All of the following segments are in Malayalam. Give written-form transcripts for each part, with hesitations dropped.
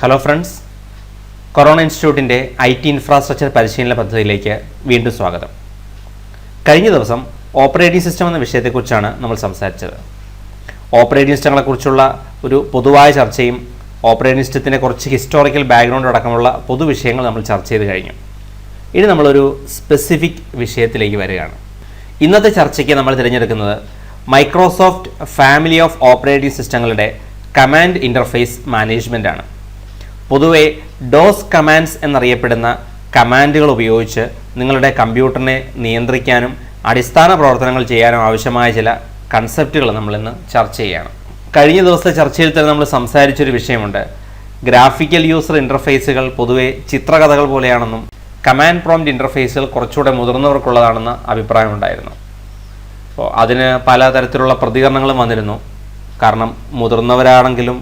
ഹലോ ഫ്രണ്ട്സ്, കൊറോണ ഇൻസ്റ്റിറ്റ്യൂട്ടിൻ്റെ IT ഇൻഫ്രാസ്ട്രക്ചർ പരിശീലന പദ്ധതിയിലേക്ക് വീണ്ടും സ്വാഗതം. കഴിഞ്ഞ ദിവസം ഓപ്പറേറ്റിംഗ് സിസ്റ്റം എന്ന വിഷയത്തെക്കുറിച്ചാണ് നമ്മൾ സംസാരിച്ചത്. ഓപ്പറേറ്റിംഗ് സിസ്റ്റങ്ങളെക്കുറിച്ചുള്ള ഒരു പൊതുവായ ചർച്ചയും ഓപ്പറേറ്റിംഗ് സിസ്റ്റത്തിൻ്റെ കുറച്ച് ഹിസ്റ്റോറിക്കൽ ബാക്ക്ഗ്രൗണ്ട് അടക്കമുള്ള പൊതുവിഷയങ്ങൾ നമ്മൾ ചർച്ച ചെയ്ത് കഴിഞ്ഞു. ഇനി നമ്മളൊരു സ്പെസിഫിക് വിഷയത്തിലേക്ക് വരികയാണ്. ഇന്നത്തെ ചർച്ചയ്ക്ക് നമ്മൾ തിരഞ്ഞെടുക്കുന്നത് മൈക്രോസോഫ്റ്റ് ഫാമിലി ഓഫ് ഓപ്പറേറ്റിംഗ് സിസ്റ്റങ്ങളുടെ കമാൻഡ് ഇൻ്റർഫേസ് മാനേജ്മെൻ്റ് ആണ്. പൊതുവെ ഡോസ് കമാൻഡ്സ് എന്നറിയപ്പെടുന്ന കമാൻഡുകൾ ഉപയോഗിച്ച് നിങ്ങളുടെ കമ്പ്യൂട്ടറിനെ നിയന്ത്രിക്കാനും അടിസ്ഥാന പ്രവർത്തനങ്ങൾ ചെയ്യാനും ആവശ്യമായ ചില കൺസെപ്റ്റുകൾ നമ്മളിന്ന് ചർച്ച ചെയ്യുകയാണ്. കഴിഞ്ഞ ദിവസത്തെ ചർച്ചയിൽ തന്നെ നമ്മൾ സംസാരിച്ചൊരു വിഷയമുണ്ട്. ഗ്രാഫിക്കൽ യൂസർ ഇൻ്റർഫേസുകൾ പൊതുവെ ചിത്രകഥകൾ പോലെയാണെന്നും കമാൻഡ് പ്രോംപ്റ്റ് ഇൻ്റർഫേസുകൾ കുറച്ചുകൂടെ മുതിർന്നവർക്കുള്ളതാണെന്ന അഭിപ്രായമുണ്ടായിരുന്നു. അപ്പോൾ അതിന് പലതരത്തിലുള്ള പ്രതികരണങ്ങളും വന്നിരുന്നു. കാരണം മുതിർന്നവരാണെങ്കിലും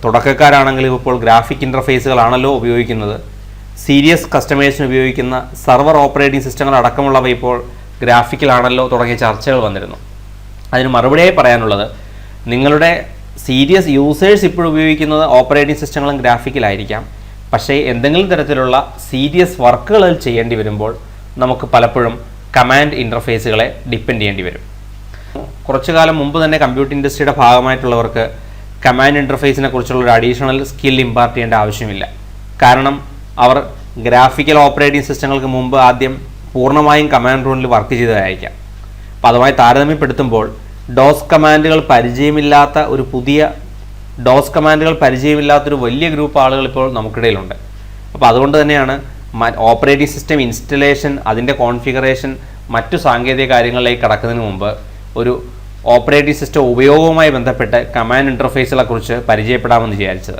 തുടക്കക്കാരാണെങ്കിലും ഇപ്പോൾ ഗ്രാഫിക് ഇൻ്റർഫേസുകളാണല്ലോ ഉപയോഗിക്കുന്നത്. സീരിയസ് കസ്റ്റമേഴ്സിന് ഉപയോഗിക്കുന്ന സർവർ ഓപ്പറേറ്റിംഗ് സിസ്റ്റങ്ങൾ അടക്കമുള്ളവ ഇപ്പോൾ ഗ്രാഫിക്കലാണല്ലോ തുടങ്ങിയ ചർച്ചകൾ വന്നിരുന്നു. അതിന് മറുപടിയായി പറയാനുള്ളത്, നിങ്ങളുടെ സീരിയസ് യൂസേഴ്സ് ഇപ്പോൾ ഉപയോഗിക്കുന്നത് ഓപ്പറേറ്റിംഗ് സിസ്റ്റങ്ങളും ഗ്രാഫിക്കലായിരിക്കാം. പക്ഷേ എന്തെങ്കിലും തരത്തിലുള്ള സീരിയസ് വർക്കുകൾ ചെയ്യേണ്ടി വരുമ്പോൾ നമുക്ക് പലപ്പോഴും കമാൻഡ് ഇൻ്റർഫേസുകളെ ഡിപ്പെൻഡ് ചെയ്യേണ്ടി വരും. കുറച്ചു കാലം മുമ്പ് തന്നെ കമ്പ്യൂട്ടർ ഇൻഡസ്ട്രിയുടെ ഭാഗമായിട്ടുള്ളവർക്ക് കമാൻഡ് ഇൻ്റർഫേസിനെ കുറിച്ചുള്ള ഒരു അഡീഷണൽ സ്കിൽ ഇമ്പാർട്ട് ചെയ്യേണ്ട ആവശ്യമില്ല. കാരണം അവർ ഗ്രാഫിക്കൽ ഓപ്പറേറ്റിംഗ് സിസ്റ്റങ്ങൾക്ക് മുമ്പ് ആദ്യം പൂർണ്ണമായും കമാൻഡ് റൂണിൽ വർക്ക് ചെയ്തതായിരിക്കാം. അപ്പോൾ അതുമായി താരതമ്യപ്പെടുത്തുമ്പോൾ ഡോസ് കമാൻഡുകൾ പരിചയമില്ലാത്തൊരു വലിയ ഗ്രൂപ്പ് ആളുകൾ ഇപ്പോൾ നമുക്കിടയിലുണ്ട്. അപ്പോൾ അതുകൊണ്ട് തന്നെയാണ് ഓപ്പറേറ്റിംഗ് സിസ്റ്റം ഇൻസ്റ്റലേഷൻ, അതിൻ്റെ കോൺഫിഗറേഷൻ, മറ്റു സാങ്കേതിക കാര്യങ്ങളിലേക്ക് കടക്കുന്നതിന് മുമ്പ് ഒരു ഓപ്പറേറ്റിംഗ് സിസ്റ്റം ഉപയോഗവുമായി ബന്ധപ്പെട്ട് കമാൻഡ് ഇൻ്റർഫേസുകളെക്കുറിച്ച് പരിചയപ്പെടാമെന്ന് വിചാരിച്ചത്.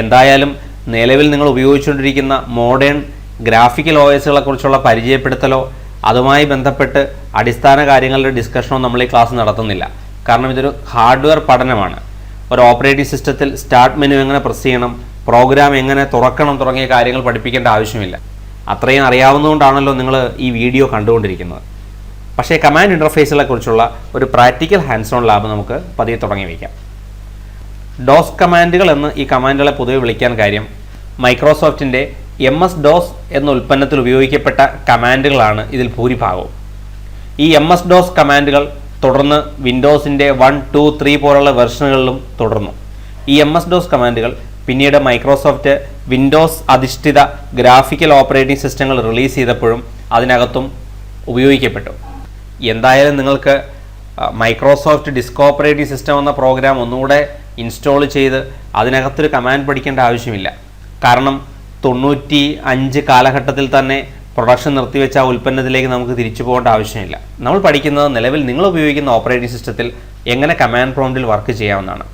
എന്തായാലും നിലവിൽ നിങ്ങൾ ഉപയോഗിച്ചുകൊണ്ടിരിക്കുന്ന മോഡേൺ ഗ്രാഫിക്കൽ OSകളെക്കുറിച്ചുള്ള പരിചയപ്പെടുത്തലോ അതുമായി ബന്ധപ്പെട്ട് അടിസ്ഥാന കാര്യങ്ങളുടെ ഡിസ്കഷനോ നമ്മൾ ഈ ക്ലാസ് നടത്തുന്നില്ല. കാരണം ഇതൊരു ഹാർഡ്വെയർ പഠനമാണ്. ഒരു ഓപ്പറേറ്റിംഗ് സിസ്റ്റത്തിൽ സ്റ്റാർട്ട് മെനു എങ്ങനെ പ്രസ് ചെയ്യണം, പ്രോഗ്രാം എങ്ങനെ തുറക്കണം തുടങ്ങിയ കാര്യങ്ങൾ പഠിപ്പിക്കേണ്ട ആവശ്യമില്ല. അത്രയും അറിയാവുന്നതുകൊണ്ടാണല്ലോ നിങ്ങൾ ഈ വീഡിയോ കണ്ടുകൊണ്ടിരിക്കുന്നത്. പക്ഷേ കമാൻഡ് ഇൻ്റർഫേസുകളെ കുറിച്ചുള്ള ഒരു പ്രാക്ടിക്കൽ ഹാൻഡ്സ് ഓൺ ലാബ് നമുക്ക് പതിയെ തുടങ്ങി വയ്ക്കാം. ഡോസ് കമാൻഡുകൾ എന്ന് ഈ കമാൻഡുകളെ പൊതുവെ വിളിക്കാൻ കാര്യം, മൈക്രോസോഫ്റ്റിൻ്റെ MS-DOS എന്ന ഉൽപ്പന്നത്തിൽ ഉപയോഗിക്കപ്പെട്ട കമാൻഡുകളാണ് ഇതിൽ ഭൂരിഭാഗവും. ഈ MS-DOS കമാൻഡുകൾ തുടർന്ന് വിൻഡോസിൻ്റെ 1, 2, 3 പോലുള്ള വെർഷനുകളിലും തുടർന്നു. ഈ MS-DOS കമാൻഡുകൾ പിന്നീട് മൈക്രോസോഫ്റ്റ് വിൻഡോസ് അധിഷ്ഠിത ഗ്രാഫിക്കൽ ഓപ്പറേറ്റിംഗ് സിസ്റ്റങ്ങൾ റിലീസ് ചെയ്തപ്പോഴും അതിനകത്തും ഉപയോഗിക്കപ്പെട്ടു. എന്തായാലും നിങ്ങൾക്ക് മൈക്രോസോഫ്റ്റ് ഡിസ്ക് ഓപ്പറേറ്റിംഗ് സിസ്റ്റം എന്ന പ്രോഗ്രാം ഒന്നുകൂടെ ഇൻസ്റ്റാൾ ചെയ്ത് അതിനകത്തൊരു കമാൻഡ് പഠിക്കേണ്ട ആവശ്യമില്ല. കാരണം 95 കാലഘട്ടത്തിൽ തന്നെ പ്രൊഡക്ഷൻ നിർത്തിവെച്ച ആ ഉൽപ്പന്നത്തിലേക്ക് നമുക്ക് തിരിച്ചു പോകേണ്ട ആവശ്യമില്ല. നമ്മൾ പഠിക്കുന്നത് നിലവിൽ നിങ്ങൾ ഉപയോഗിക്കുന്ന ഓപ്പറേറ്റിംഗ് സിസ്റ്റത്തിൽ എങ്ങനെ കമാൻഡ് പ്രോംപ്റ്റിൽ വർക്ക് ചെയ്യാവുന്നതാണ്.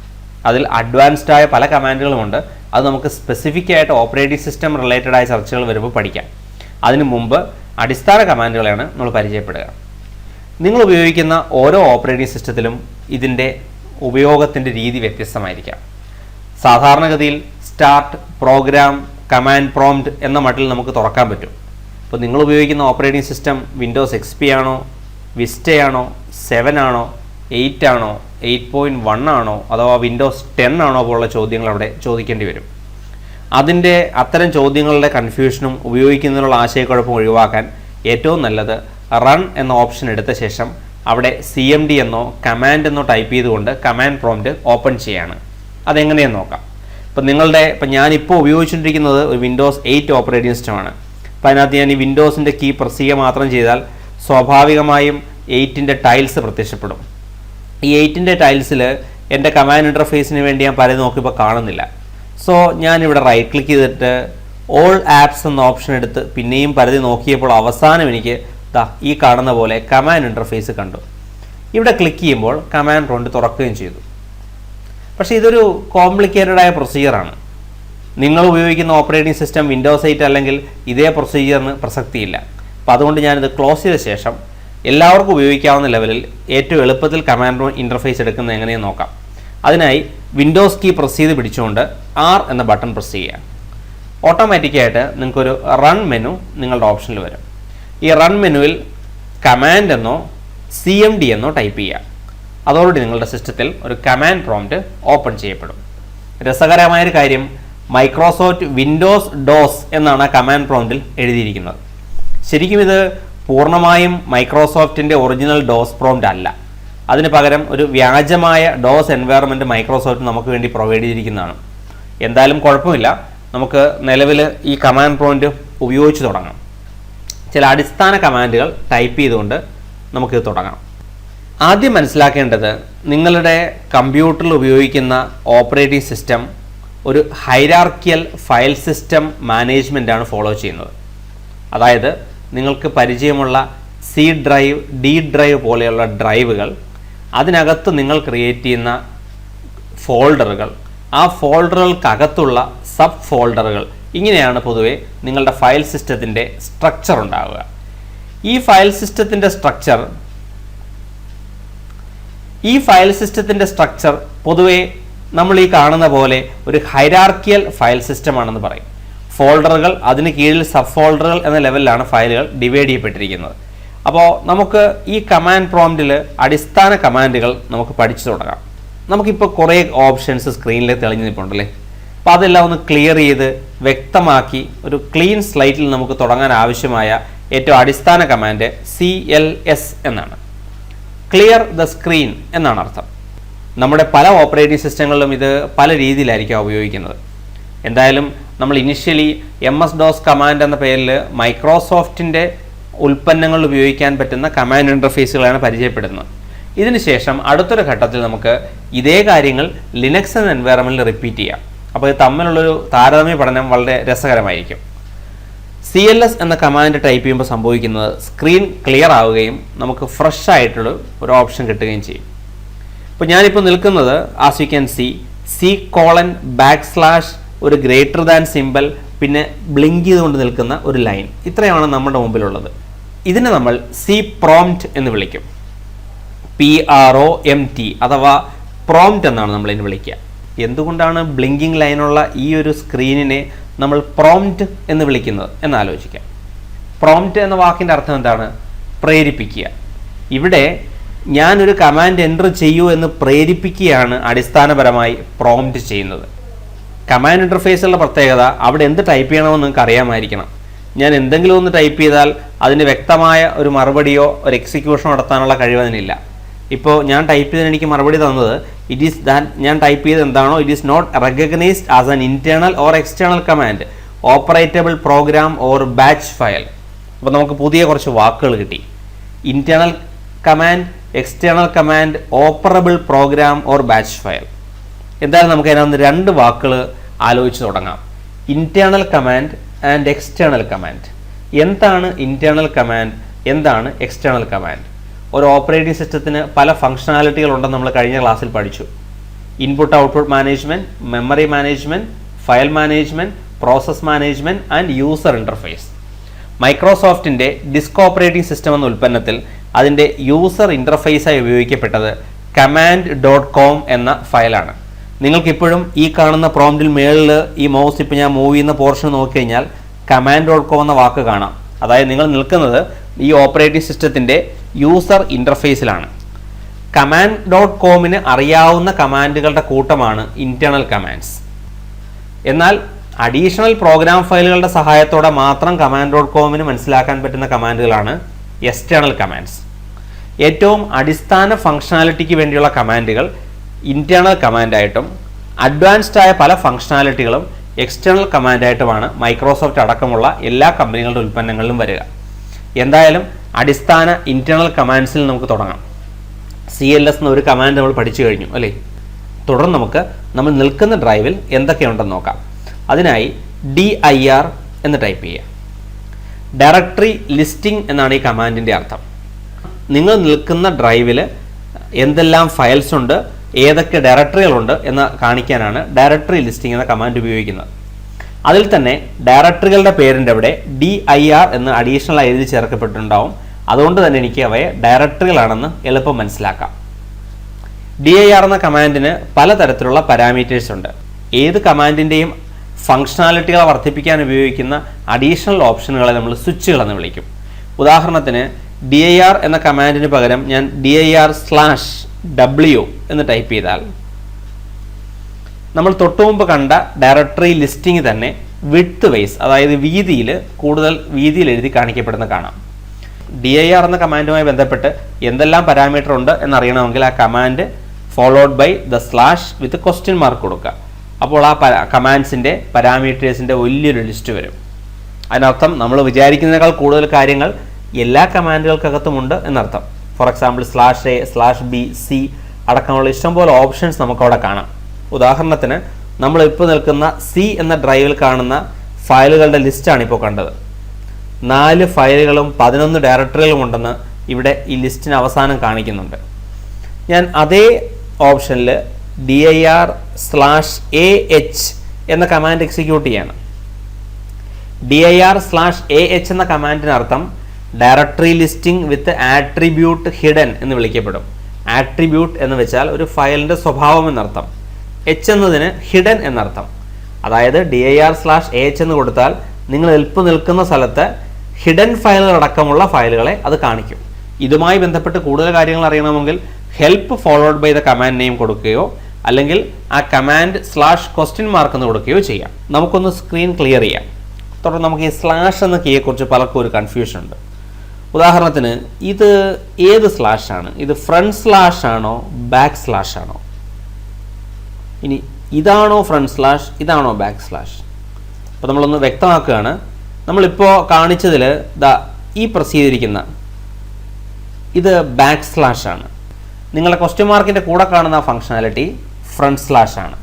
അതിൽ അഡ്വാൻസ്ഡ് ആയ പല കമാൻഡുകളുമുണ്ട്. അത് നമുക്ക് സ്പെസിഫിക് ആയിട്ട് ഓപ്പറേറ്റിംഗ് സിസ്റ്റം റിലേറ്റഡ് ആയ ചർച്ചകൾ വരുമ്പോൾ പഠിക്കാം. അതിനു മുമ്പ് അടിസ്ഥാന കമാൻഡുകളാണ് നമ്മൾ പരിചയപ്പെടുക. നിങ്ങൾ ഉപയോഗിക്കുന്ന ഓരോ ഓപ്പറേറ്റിംഗ് സിസ്റ്റത്തിലും ഇതിൻ്റെ ഉപയോഗത്തിൻ്റെ രീതി വ്യത്യസ്തമായിരിക്കാം. സാധാരണഗതിയിൽ സ്റ്റാർട്ട്, പ്രോഗ്രാം, കമാൻഡ് പ്രോംപ്റ്റ് എന്ന മട്ടിൽ നമുക്ക് തുറക്കാൻ പറ്റും. അപ്പോൾ നിങ്ങൾ ഉപയോഗിക്കുന്ന ഓപ്പറേറ്റിംഗ് സിസ്റ്റം വിൻഡോസ് XP ആണോ, വിസ്റ്റയാണോ, 7 ആണോ, 8 ആണോ, 8.1 ആണോ, അഥവാ വിൻഡോസ് 10 ആണോ പോലുള്ള ചോദ്യങ്ങൾ അവിടെ ചോദിക്കേണ്ടി വരും. അത്തരം ചോദ്യങ്ങളുടെ കൺഫ്യൂഷനും ഉപയോഗിക്കുന്നതിനുള്ള ആശയക്കുഴപ്പം ഒഴിവാക്കാൻ ഏറ്റവും നല്ലത് റൺ എന്ന ഓപ്ഷൻ എടുത്ത ശേഷം അവിടെ CMD എന്നോ കമാൻഡ് എന്നോ ടൈപ്പ് ചെയ്തുകൊണ്ട് കമാൻഡ് പ്രോംപ്റ്റ് ഓപ്പൺ ചെയ്യാണ്. അതെങ്ങനെയെന്ന് നോക്കാം. ഇപ്പം ഞാനിപ്പോൾ ഉപയോഗിച്ചുകൊണ്ടിരിക്കുന്നത് ഒരു വിൻഡോസ് 8 ഓപ്പറേറ്റിംഗ് സിസ്റ്റമാണ്. അപ്പോൾ അതിനകത്ത് ഞാൻ ഈ വിൻഡോസിൻ്റെ കീ പ്രസ് ചെയ്യുക മാത്രം ചെയ്താൽ സ്വാഭാവികമായും 8ൻ്റെ ടൈൽസ് പ്രത്യക്ഷപ്പെടും. ഈ 8ൻ്റെ ടൈൽസിൽ എൻ്റെ കമാൻഡ് ഇൻ്റർഫേസിന് വേണ്ടി ഞാൻ പലതും നോക്കിയപ്പോൾ കാണുന്നില്ല. സോ ഞാനിവിടെ റൈറ്റ് ക്ലിക്ക് ചെയ്തിട്ട് ഓൾ ആപ്സ് എന്ന ഓപ്ഷൻ എടുത്ത് പിന്നെയും പലതി നോക്കിയപ്പോൾ അവസാനം എനിക്ക് ഈ കാണുന്ന പോലെ കമാൻഡ് ഇൻ്റർഫേസ് കണ്ടു. ഇവിടെ ക്ലിക്ക് ചെയ്യുമ്പോൾ കമാൻഡ് പ്രോംപ്റ്റ് തുറക്കുകയും ചെയ്തു. പക്ഷേ ഇതൊരു കോംപ്ലിക്കേറ്റഡ് ആയ പ്രൊസീജിയറാണ്. നിങ്ങൾ ഉപയോഗിക്കുന്ന ഓപ്പറേറ്റിംഗ് സിസ്റ്റം വിൻഡോസ് 8 അല്ലെങ്കിൽ ഇതേ പ്രൊസീജിയറിന് പ്രസക്തിയില്ല. അപ്പോൾ അതുകൊണ്ട് ഞാനിത് ക്ലോസ് ചെയ്ത ശേഷം എല്ലാവർക്കും ഉപയോഗിക്കാവുന്ന ലെവലിൽ ഏറ്റവും എളുപ്പത്തിൽ കമാൻഡ് ഇൻ്റർഫേസ് എടുക്കുന്നത് എങ്ങനെയെന്ന് നോക്കാം. അതിനായി വിൻഡോസ് കീ പ്രസ് ചെയ്ത് പിടിച്ചുകൊണ്ട് R എന്ന ബട്ടൺ പ്രസ് ചെയ്യുക. ഓട്ടോമാറ്റിക്കായിട്ട് നിങ്ങൾക്കൊരു റൺ മെനു നിങ്ങളുടെ ഓപ്ഷനിൽ വരും. ഈ റൺ മെനുവിൽ കമാൻഡ് എന്നോ CMD എന്നോ ടൈപ്പ് ചെയ്യുക. അതോടുകൂടി നിങ്ങളുടെ സിസ്റ്റത്തിൽ ഒരു കമാൻഡ് പ്രോംപ്റ്റ് ഓപ്പൺ ചെയ്യപ്പെടും. രസകരമായൊരു കാര്യം, മൈക്രോസോഫ്റ്റ് വിൻഡോസ് ഡോസ് എന്നാണ് കമാൻഡ് പ്രോംപ്റ്റിൽ എഴുതിയിരിക്കുന്നത്. ശരിക്കും ഇത് പൂർണ്ണമായും മൈക്രോസോഫ്റ്റിൻ്റെ ഒറിജിനൽ ഡോസ് പ്രോംപ്റ്റ് അല്ല. അതിന് പകരം ഒരു വ്യാജമായ ഡോസ് എൻവയറമെൻറ്റ് മൈക്രോസോഫ്റ്റ് നമുക്ക് വേണ്ടി പ്രൊവൈഡ് ചെയ്തിരിക്കുന്നതാണ്. എന്തായാലും കുഴപ്പമില്ല, നമുക്ക് നിലവിൽ ഈ കമാൻഡ് പ്രോംപ്റ്റ് ഉപയോഗിച്ച് തുടങ്ങാം. ചില അടിസ്ഥാന കമാൻഡുകൾ ടൈപ്പ് ചെയ്തുകൊണ്ട് നമുക്കിത് തുടങ്ങാം. ആദ്യം മനസ്സിലാക്കേണ്ടത്, നിങ്ങളുടെ കമ്പ്യൂട്ടറിൽ ഉപയോഗിക്കുന്ന ഓപ്പറേറ്റിംഗ് സിസ്റ്റം ഒരു ഹൈറാർക്കിയൽ ഫയൽ സിസ്റ്റം മാനേജ്മെൻറ്റാണ് ഫോളോ ചെയ്യുന്നത്. അതായത് നിങ്ങൾക്ക് പരിചയമുള്ള സി ഡ്രൈവ്, ഡി ഡ്രൈവ് പോലെയുള്ള ഡ്രൈവുകൾ, അതിനകത്ത് നിങ്ങൾ ക്രിയേറ്റ് ചെയ്യുന്ന ഫോൾഡറുകൾ, ആ ഫോൾഡറുകൾക്കകത്തുള്ള സബ് ഫോൾഡറുകൾ, ഇങ്ങനെയാണ് പൊതുവെ നിങ്ങളുടെ ഫയൽ സിസ്റ്റത്തിൻ്റെ സ്ട്രക്ചർ ഉണ്ടാവുക. ഈ ഫയൽ സിസ്റ്റത്തിൻ്റെ സ്ട്രക്ചർ പൊതുവെ നമ്മൾ ഈ കാണുന്ന പോലെ ഒരു ഹൈറാർക്കിയൽ ഫയൽ സിസ്റ്റമാണെന്ന് പറയും. ഫോൾഡറുകൾ, അതിന് കീഴിൽ സബ് ഫോൾഡറുകൾ എന്ന ലെവലിലാണ് ഫയലുകൾ ഡിവൈഡ് ചെയ്യപ്പെട്ടിരിക്കുന്നത്. അപ്പോൾ നമുക്ക് ഈ കമാൻഡ് പ്രോംപ്റ്റിൽ അടിസ്ഥാന കമാൻഡുകൾ നമുക്ക് പഠിച്ചു തുടങ്ങാം. നമുക്കിപ്പോൾ കുറേ ഓപ്ഷൻസ് സ്ക്രീനിൽ തെളിഞ്ഞു നിൽപ്പുണ്ടല്ലേ. അപ്പോൾ അതെല്ലാം ഒന്ന് ക്ലിയർ ചെയ്ത് വ്യക്തമാക്കി ഒരു ക്ലീൻ സ്ലൈറ്റിൽ നമുക്ക് തുടങ്ങാൻ ആവശ്യമായ ഏറ്റവും അടിസ്ഥാന കമാൻഡ് CLS എന്നാണ്. ക്ലിയർ ദ സ്ക്രീൻ എന്നാണ് അർത്ഥം. നമ്മുടെ പല ഓപ്പറേറ്റിംഗ് സിസ്റ്റങ്ങളിലും ഇത് പല രീതിയിലായിരിക്കും ഉപയോഗിക്കുന്നത്. എന്തായാലും നമ്മൾ ഇനിഷ്യലി MS-DOS കമാൻഡ് എന്ന പേരിൽ മൈക്രോസോഫ്റ്റിൻ്റെ ഉൽപ്പന്നങ്ങൾ ഉപയോഗിക്കാൻ പറ്റുന്ന കമാൻഡ് ഇൻ്റർഫേസുകളാണ് പരിചയപ്പെടുന്നത്. ഇതിനുശേഷം അടുത്തൊരു ഘട്ടത്തിൽ നമുക്ക് ഇതേ കാര്യങ്ങൾ ലിനക്സ് എന്ന എൻവയറമെൻറ്റിൽ റിപ്പീറ്റ് ചെയ്യാം. അപ്പോൾ ഇത് തമ്മിലുള്ളൊരു താരതമ്യ പഠനം വളരെ രസകരമായിരിക്കും. CLS എന്ന കമാൻഡ് ടൈപ്പ് ചെയ്യുമ്പോൾ സംഭവിക്കുന്നത്, സ്ക്രീൻ ക്ലിയർ ആവുകയും നമുക്ക് ഫ്രഷ് ആയിട്ടുള്ള ഒരു ഓപ്ഷൻ കിട്ടുകയും ചെയ്യും. ഇപ്പോൾ ഞാനിപ്പോൾ നിൽക്കുന്നത് ആസ് യു ക്യാൻ C:\/ ഒരു ഗ്രേറ്റർ ദാൻ സിമ്പൽ, പിന്നെ ബ്ലിങ്ക് ചെയ്തുകൊണ്ട് നിൽക്കുന്ന ഒരു ലൈൻ, ഇത്രയാണ് നമ്മുടെ മുമ്പിലുള്ളത്. ഇതിനെ നമ്മൾ C പ്രോംപ്റ്റ് എന്ന് വിളിക്കും. PROMT അഥവാ പ്രോംപ്റ്റ് എന്നാണ് നമ്മളിതിന് വിളിക്കുക. എന്തുകൊണ്ടാണ് ബ്ലിങ്കിങ് ലൈനുള്ള ഈ ഒരു സ്ക്രീനിനെ നമ്മൾ പ്രോംപ്റ്റ് എന്ന് വിളിക്കുന്നത് എന്നാലോചിക്കാം. പ്രോംപ്റ്റ് എന്ന വാക്കിൻ്റെ അർത്ഥം എന്താണ്? പ്രേരിപ്പിക്കുക. ഇവിടെ ഞാനൊരു കമാൻഡ് എൻ്റർ ചെയ്യൂ എന്ന് പ്രേരിപ്പിക്കുകയാണ് അടിസ്ഥാനപരമായി പ്രോംപ്റ്റ് ചെയ്യുന്നത്. കമാൻഡ് ഇൻ്റർഫേസുള്ള പ്രത്യേകത, അവിടെ എന്ത് ടൈപ്പ് ചെയ്യണമെന്ന് നിങ്ങൾക്ക് അറിയാമായിരിക്കണം. ഞാൻ എന്തെങ്കിലും ഒന്ന് ടൈപ്പ് ചെയ്താൽ അതിന് വ്യക്തമായ ഒരു മറുപടിയോ ഒരു എക്സിക്യൂഷനോ നടത്താനുള്ള കഴിവ് അതിനില്ല. ഇപ്പോൾ ഞാൻ ടൈപ്പ് ചെയ്തതിന് എനിക്ക് മറുപടി തന്നത് ഇറ്റ് ഈസ് ദാറ്റ് ഞാൻ ടൈപ്പ് ചെയ്ത് എന്താണോ it is not recognized as an internal or external command, operatable program or batch file. അപ്പോൾ നമുക്ക് പുതിയ കുറച്ച് വാക്കുകൾ കിട്ടി. Internal command, external command, operable program or batch file. എന്തായാലും നമുക്ക് അതിനകത്ത് രണ്ട് വാക്കുകൾ ആലോചിച്ച് തുടങ്ങാം. Internal command and external command. എന്താണ് ഇന്റേണൽ കമാൻഡ്, എന്താണ് എക്സ്റ്റേണൽ കമാൻഡ്? ഒരു ഓപ്പറേറ്റിംഗ് സിസ്റ്റത്തിന് പല ഫംഗ്ഷനാലിറ്റികൾ ഉണ്ടെന്ന് നമ്മൾ കഴിഞ്ഞ ക്ലാസ്സിൽ പഠിച്ചു. Input output management, memory management, file management, process management and user interface. മൈക്രോസോഫ്റ്റിൻ്റെ ഡിസ്ക് ഓപ്പറേറ്റിംഗ് സിസ്റ്റം എന്ന ഉൽപ്പന്നത്തിൽ അതിൻ്റെ യൂസർ ഇൻ്റർഫേസായി ഉപയോഗിക്കപ്പെട്ടത് command.com എന്ന ഫയലാണ്. നിങ്ങൾക്കിപ്പോഴും ഈ കാണുന്ന പ്രോംപ്റ്റിൽ മേളിൽ ഈ മൗസ് ഇപ്പോൾ ഞാൻ മൂവ് ചെയ്യുന്ന പോർഷൻ നോക്കിക്കഴിഞ്ഞാൽ command.com എന്ന വാക്ക് കാണാം. അതായത് നിങ്ങൾ നിൽക്കുന്നത് ഈ ഓപ്പറേറ്റിംഗ് സിസ്റ്റത്തിൻ്റെ യൂസർ ഇൻ്റർഫേസിലാണ്. command.comന് അറിയാവുന്ന കമാൻഡുകളുടെ കൂട്ടമാണ് ഇന്റേണൽ കമാൻഡ്സ്. എന്നാൽ അഡീഷണൽ പ്രോഗ്രാം ഫയലുകളുടെ സഹായത്തോടെ മാത്രം command.comന് മനസ്സിലാക്കാൻ പറ്റുന്ന കമാൻഡുകളാണ് എക്സ്റ്റേണൽ കമാൻഡ്സ്. ഏറ്റവും അടിസ്ഥാന ഫംഗ്ഷനാലിറ്റിക്ക് വേണ്ടിയുള്ള കമാൻഡുകൾ ഇന്റേണൽ കമാൻഡായിട്ടും അഡ്വാൻസ്ഡ് ആയ പല ഫംഗ്ഷനാലിറ്റികളും എക്സ്റ്റേണൽ കമാൻഡായിട്ടുമാണ് മൈക്രോസോഫ്റ്റ് അടക്കമുള്ള എല്ലാ കമ്പനികളുടെ ഉൽപ്പന്നങ്ങളിലും വരിക. എന്തായാലും അടിസ്ഥാന ഇന്റേണൽ കമാൻഡ്സിൽ നമുക്ക് തുടങ്ങാം. CLS എന്ന ഒരു കമാൻഡ് നമ്മൾ പഠിച്ചു കഴിഞ്ഞു അല്ലേ. തുടർന്ന് നമ്മൾ നിൽക്കുന്ന ഡ്രൈവിൽ എന്തൊക്കെയുണ്ടെന്ന് നോക്കാം. അതിനായി dir എന്ന് ടൈപ്പ് ചെയ്യുക. ഡയറക്ടറി ലിസ്റ്റിംഗ് എന്നാണ് ഈ കമാൻഡിൻ്റെ അർത്ഥം. നിങ്ങൾ നിൽക്കുന്ന ഡ്രൈവിൽ എന്തെല്ലാം ഫയൽസ് ഉണ്ട്, ഏതൊക്കെ ഡയറക്ടറികളുണ്ട് എന്ന് കാണിക്കാനാണ് ഡയറക്ടറി ലിസ്റ്റിംഗ് എന്ന കമാൻഡ് ഉപയോഗിക്കുന്നത്. അതിൽ തന്നെ ഡയറക്ടറികളുടെ പേരിൻ്റെ അവിടെ dir എന്ന് അഡീഷണൽ ആയി എഴുതി ചേർക്കപ്പെട്ടിട്ടുണ്ടാവും. അതുകൊണ്ട് തന്നെ എനിക്ക് അവയെ ഡയറക്ടറികളാണെന്ന് എളുപ്പം മനസ്സിലാക്കാം. dir എന്ന കമാൻഡിന് പലതരത്തിലുള്ള പാരാമീറ്റേഴ്സ് ഉണ്ട്. ഏത് കമാൻഡിൻ്റെയും ഫംഗ്ഷനാലിറ്റികളെ വർദ്ധിപ്പിക്കാൻ ഉപയോഗിക്കുന്ന അഡീഷണൽ ഓപ്ഷനുകളെ നമ്മൾ സ്വിച്ചുകളെന്ന് വിളിക്കും. ഉദാഹരണത്തിന് dir എന്ന കമാൻഡിന് പകരം ഞാൻ dir/w എന്ന് ടൈപ്പ് ചെയ്താൽ നമ്മൾ തൊട്ടുമുമ്പ് കണ്ട ഡയറക്ടറി ലിസ്റ്റിംഗ് തന്നെ വിഡ്ത്ത് വൈസ്, അതായത് വീതിയിൽ കൂടുതൽ വീതിയിൽ എഴുതി കാണിക്കപ്പെടുന്ന കാണാം. dir എന്ന കമാൻഡുമായി ബന്ധപ്പെട്ട് എന്തെല്ലാം പാരാമീറ്റർ ഉണ്ട് എന്നറിയണമെങ്കിൽ ആ command followed by the slash with question mark കൊടുക്കുക. അപ്പോൾ ആ കമാൻഡ്സിൻ്റെ പാരാമീറ്റേഴ്സിൻ്റെ വലിയൊരു ലിസ്റ്റ് വരും. അതിനർത്ഥം നമ്മൾ വിചാരിക്കുന്നതിനേക്കാൾ കൂടുതൽ കാര്യങ്ങൾ എല്ലാ കമാൻഡുകൾക്കകത്തുമുണ്ട് എന്നർത്ഥം. ഫോർ എക്സാമ്പിൾ /a/b/c അടക്കമുള്ള ഇഷ്ടംപോലെ ഓപ്ഷൻസ് നമുക്കവിടെ കാണാം. ഉദാഹരണത്തിന് നമ്മളിപ്പോൾ നിൽക്കുന്ന C എന്ന ഡ്രൈവിൽ കാണുന്ന ഫയലുകളുടെ ലിസ്റ്റാണ് ഇപ്പോൾ കണ്ടത്. 4 ഫയലുകളും 11 ഡയറക്ടറികളും ഉണ്ടെന്ന് ഇവിടെ ഈ ലിസ്റ്റിന് അവസാനം കാണിക്കുന്നുണ്ട്. ഞാൻ അതേ ഓപ്ഷനിൽ dir/ah എന്ന കമാൻഡ് എക്സിക്യൂട്ട് ചെയ്യണം. dir/ah എന്ന കമാൻഡിനർത്ഥം ഡയറക്ടറി ലിസ്റ്റിംഗ് വിത്ത് ആട്രിബ്യൂട്ട് ഹിഡൻ എന്ന് വിളിക്കപ്പെടും. ആട്രിബ്യൂട്ട് എന്ന് വെച്ചാൽ ഒരു ഫയലിൻ്റെ സ്വഭാവം എന്നർത്ഥം. h എന്നതിന് ഹിഡൻ എന്നർത്ഥം. അതായത് dir/ah എന്ന് കൊടുത്താൽ നിങ്ങൾ നിൽക്കുന്ന സ്ഥലത്ത് ഹിഡൻ ഫയലുകൾ അടക്കമുള്ള ഫയലുകളെ അത് കാണിക്കും. ഇതുമായി ബന്ധപ്പെട്ട് കൂടുതൽ കാര്യങ്ങൾ അറിയണമെങ്കിൽ help followed by the command name കൊടുക്കുകയോ അല്ലെങ്കിൽ ആ കമാൻഡ് /question മാർക്ക് എന്ന് കൊടുക്കുകയോ ചെയ്യാം. നമുക്കൊന്ന് സ്ക്രീൻ ക്ലിയർ ചെയ്യാം. തുടർന്ന് നമുക്ക് ഈ സ്ലാഷ് എന്ന കീയെക്കുറിച്ച് പലർക്കും ഒരു കൺഫ്യൂഷൻ ഉണ്ട്. ഉദാഹരണത്തിന് ഇത് ഏത് സ്ലാഷാണ്? ഇത് ഫ്രണ്ട് സ്ലാഷ് ആണോ ബാക്ക് സ്ലാഷ് ആണോ? ഇനി ഇതാണോ ഫ്രണ്ട് സ്ലാഷ്, ഇതാണോ ബാക്ക് സ്ലാഷ്? അപ്പോൾ നമ്മളൊന്ന് വ്യക്തമാക്കുകയാണ്. നമ്മളിപ്പോൾ കാണിച്ചതിൽ ഈ പ്രസ് ചെയ്തിരിക്കുന്ന ഇത് ബാക്ക് സ്ലാഷ് ആണ്. നിങ്ങളുടെ ക്വസ്റ്റ്യൻ മാർക്കിൻ്റെ കൂടെ കാണുന്ന ഫംഗ്ഷനാലിറ്റി ഫ്രണ്ട് സ്ലാഷ് ആണ്.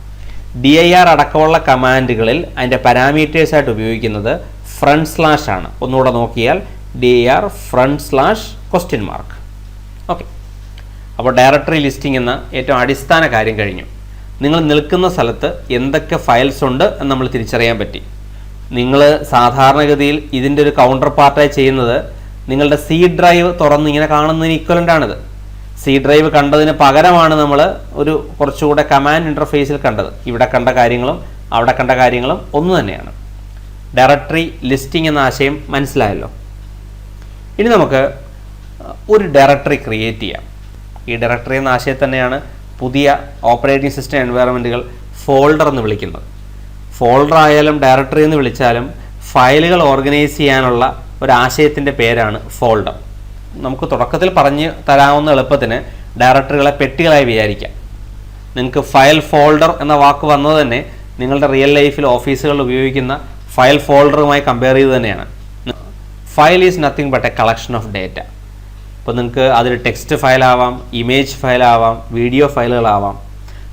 dir അടക്കമുള്ള കമാൻഡുകളിൽ അതിൻ്റെ പാരാമീറ്റേഴ്സായിട്ട് ഉപയോഗിക്കുന്നത് ഫ്രണ്ട് സ്ലാഷ് ആണ്. ഒന്നുകൂടെ നോക്കിയാൽ dir /question മാർക്ക്. ഓക്കെ, അപ്പോൾ ഡയറക്ടറി ലിസ്റ്റിംഗ് എന്ന ഏറ്റവും അടിസ്ഥാന കാര്യം കഴിഞ്ഞു. നിങ്ങൾ നിൽക്കുന്ന സ്ഥലത്ത് എന്തൊക്കെ ഫയൽസ് ഉണ്ട് എന്ന് നമ്മൾ തിരിച്ചറിയാൻ പറ്റി. നിങ്ങൾ സാധാരണഗതിയിൽ ഇതിൻ്റെ ഒരു കൗണ്ടർ പാർട്ടായി ചെയ്യുന്നത് നിങ്ങളുടെ C ഡ്രൈവ് തുറന്ന് ഇങ്ങനെ കാണുന്നതിന് ഇക്വലൻ്റ് ആണിത്. C ഡ്രൈവ് കണ്ടതിന് പകരമാണ് നമ്മൾ ഒരു കുറച്ചുകൂടെ കമാൻഡ് ഇൻ്റർഫേസിൽ കണ്ടത്. ഇവിടെ കണ്ട കാര്യങ്ങളും അവിടെ കണ്ട കാര്യങ്ങളും ഒന്ന് തന്നെയാണ്. ഡയറക്ടറി ലിസ്റ്റിംഗ് എന്ന ആശയം മനസ്സിലായല്ലോ. ഇനി നമുക്ക് ഒരു ഡയറക്ടറി ക്രിയേറ്റ് ചെയ്യാം. ഈ ഡയറക്ടറി എന്ന ആശയം തന്നെയാണ് പുതിയ ഓപ്പറേറ്റിംഗ് സിസ്റ്റം എൻവയറമെൻറ്റുകൾ ഫോൾഡർ എന്ന് വിളിക്കുന്നത്. ഫോൾഡർ ആയാലും ഡയറക്ടറി എന്ന് വിളിച്ചാലും ഫയലുകൾ ഓർഗനൈസ് ചെയ്യാനുള്ള ഒരു ആശയത്തിൻ്റെ പേരാണ് ഫോൾഡർ. നമുക്ക് തുടക്കത്തിൽ പറഞ്ഞു തരാവുന്ന എളുപ്പത്തിന് ഡയറക്ടറികളെ പെട്ടികളായി വിചാരിക്കാം. നിങ്ങൾക്ക് ഫയൽ ഫോൾഡർ എന്ന വാക്ക് വന്നത് തന്നെ നിങ്ങളുടെ റിയൽ ലൈഫിൽ ഓഫീസുകളിൽ ഉപയോഗിക്കുന്ന ഫയൽ ഫോൾഡറുമായി കമ്പയർ ചെയ്ത് തന്നെയാണ്. File is nothing but A collection of data. അപ്പോൾ നിങ്ങൾക്ക് അതിൽ ടെക്സ്റ്റ് ഫയലാവാം, ഇമേജ് ഫയലാവാം, വീഡിയോ ഫയലുകളാവാം.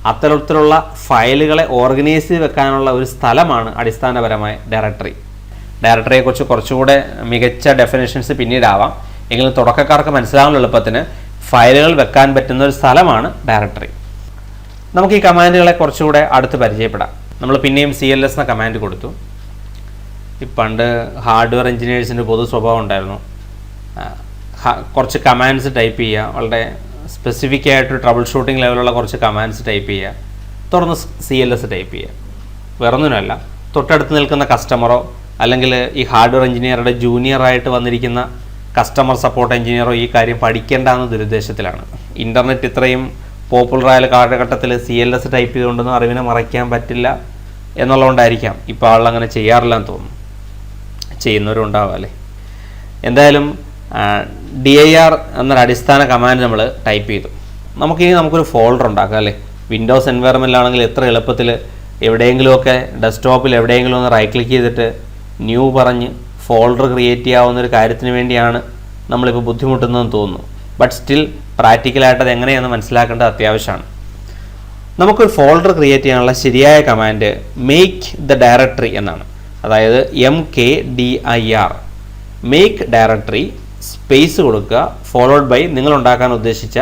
അത്തരത്തിലുള്ള ഫയലുകളെ ഓർഗനൈസ് ചെയ്ത് വെക്കാനുള്ള ഒരു സ്ഥലമാണ് അടിസ്ഥാനപരമായ ഡയറക്ടറി. ഡയറക്ടറിയെക്കുറിച്ച് കുറച്ചുകൂടെ മികച്ച ഡെഫിനേഷൻസ് പിന്നീടാവാം. എങ്കിലും തുടക്കക്കാർക്ക് മനസ്സിലാവുന്ന എളുപ്പത്തിന് ഫയലുകൾ വെക്കാൻ പറ്റുന്ന ഒരു സ്ഥലമാണ് ഡയറക്ടറി. നമുക്ക് ഈ കമാൻഡുകളെ കുറച്ചുകൂടെ അടുത്ത് പരിചയപ്പെടാം. നമ്മൾ പിന്നെയും CLS എന്ന കമാൻഡ് കൊടുത്തു. ഈ പണ്ട് ഹാർഡ്വെയർ എഞ്ചിനീയേഴ്സിൻ്റെ പൊതു സ്വഭാവം ഉണ്ടായിരുന്നു. കുറച്ച് കമാൻഡ്സ് ടൈപ്പ് ചെയ്യുക, വളരെ സ്പെസിഫിക് ആയിട്ട് ട്രബിൾ ഷൂട്ടിംഗ് ലെവലുള്ള കുറച്ച് കമാൻഡ്സ് ടൈപ്പ് ചെയ്യുക, തുടർന്ന് CLS ടൈപ്പ് ചെയ്യുക. വേറൊന്നിനുമല്ല, തൊട്ടടുത്ത് നിൽക്കുന്ന കസ്റ്റമറോ അല്ലെങ്കിൽ ഈ ഹാർഡ്വെയർ എഞ്ചിനീയറുടെ ജൂനിയറായിട്ട് വന്നിരിക്കുന്ന കസ്റ്റമർ സപ്പോർട്ട് എഞ്ചിനീയറോ ഈ കാര്യം പഠിക്കേണ്ടെന്ന ദുരുദ്ദേശത്തിലാണ്. ഇൻ്റർനെറ്റ് ഇത്രയും പോപ്പുലറായ കാലഘട്ടത്തിൽ CLS ടൈപ്പ് ചെയ്തുകൊണ്ടൊന്നും അറിവിനെ മറയ്ക്കാൻ പറ്റില്ല എന്നുള്ളതുകൊണ്ടായിരിക്കാം ഇപ്പോൾ ആളങ്ങനെ ചെയ്യാറില്ലെന്ന് തോന്നുന്നു. ചെയ്യുന്നവരും ഉണ്ടാവുക അല്ലേ. എന്തായാലും dir എന്നൊരു അടിസ്ഥാന കമാൻഡ് നമ്മൾ ടൈപ്പ് ചെയ്തു. നമുക്കൊരു ഫോൾഡർ ഉണ്ടാക്കാം അല്ലേ. വിൻഡോസ് എൻവയറമെൻറ്റിലാണെങ്കിൽ എത്ര എളുപ്പത്തിൽ എവിടെയെങ്കിലുമൊക്കെ ഡെസ്ക്ടോപ്പിൽ എവിടെയെങ്കിലും ഒന്ന് റൈറ്റ് ക്ലിക്ക് ചെയ്തിട്ട് ന്യൂ പറഞ്ഞ് ഫോൾഡർ ക്രിയേറ്റ് ചെയ്യാവുന്നൊരു കാര്യത്തിന് വേണ്ടിയാണ് നമ്മളിപ്പോൾ ബുദ്ധിമുട്ടുന്നതെന്ന് തോന്നുന്നു. ബട്ട് സ്റ്റിൽ പ്രാക്ടിക്കലായിട്ട് അത് എങ്ങനെയാണെന്ന് മനസ്സിലാക്കേണ്ടത് അത്യാവശ്യമാണ്. നമുക്കൊരു ഫോൾഡർ ക്രിയേറ്റ് ചെയ്യാനുള്ള ശരിയായ കമാൻഡ് മേക്ക് ദ ഡയറക്ടറി എന്നാണ്. അതായത് MKDIR, മേക്ക് ഡയറക്ടറി സ്പേസ് കൊടുക്കുക, ഫോളോഡ് ബൈ നിങ്ങൾ ഉണ്ടാക്കാൻ ഉദ്ദേശിച്ച